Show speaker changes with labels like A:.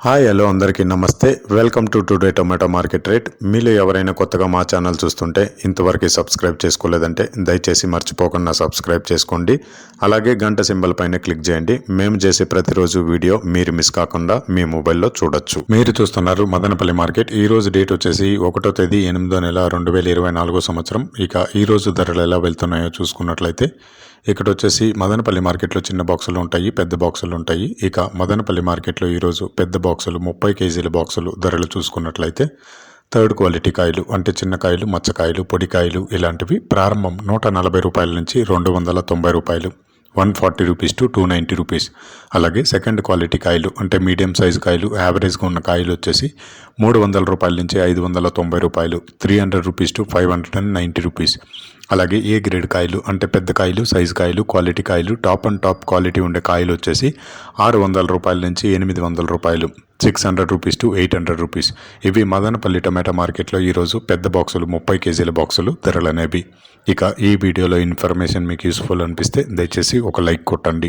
A: Hi hello అందరికీ నమస్తే. Welcome to today tomato market rate. మీలో ఎవరైనా కొత్తగా మా ఛానల్ చూస్తుంటే ఇంతవరకు సబ్స్క్రైబ్ చేసుకోలేదంటే దయచేసి మర్చిపోకుండా సబ్స్క్రైబ్ చేసుకోండి. అలాగే గంట సింబల్ పైన క్లిక్ చేయండి. మేము చేసే ప్రతిరోజు వీడియో మీరు మిస్ కాకుండా మీ మొబైల్లో చూడొచ్చు. మీరు చూస్తున్నారు మదనపల్లి మార్కెట్. ఈ రోజు డేట్ వచ్చేసి 1వ తేదీ 8వ నెల 2024 సంవత్సరం. ఇక ఈ రోజు ధరలు ఎలా వెళ్తున్నాయో చూసుకున్నట్లయితే ఇక్కడ వచ్చేసి మదనపల్లి మార్కెట్లో చిన్న బాక్సులు ఉంటాయి, పెద్ద బాక్సులు ఉంటాయి. ఇక మదనపల్లి మార్కెట్లో ఈరోజు పెద్ద బాక్సులు 30 కేజీల బాక్సులు ధరలు చూసుకున్నట్లయితే థర్డ్ క్వాలిటీ కాయలు అంటే చిన్నకాయలు, మచ్చకాయలు, పొడికాయలు ఇలాంటివి ప్రారంభం 140 రూపాయల నుంచి 290 రూపాయలు, 140 రూపీస్ టు 290 రూపీస్. అలాగే సెకండ్ క్వాలిటీ కాయలు అంటే మీడియం సైజు కాయలు, యావరేజ్గా ఉన్న కాయలు వచ్చేసి 300 రూపాయల నుంచి 590 రూపాయలు, 300 రూపీస్ టు 590 రూపీస్. అలాగే ఏ గ్రేడ్ కాయలు అంటే పెద్ద కాయలు, సైజు కాయలు, క్వాలిటీ కాయలు, టాప్ అండ్ టాప్ క్వాలిటీ ఉండే కాయలు వచ్చేసి 600 రూపాయల నుంచి 800 రూపాయలు, 600 రూపీస్ టు 800 రూపీస్. ఇవి మదనపల్లి టమాటా మార్కెట్లో ఈరోజు పెద్ద బాక్సులు 30 కేజీల బాక్సులు ధరలు అనేవి. ఇక ఈ వీడియోలో ఇన్ఫర్మేషన్ మీకు యూస్ఫుల్ అనిపిస్తే దయచేసి ఒక లైక్ కొట్టండి.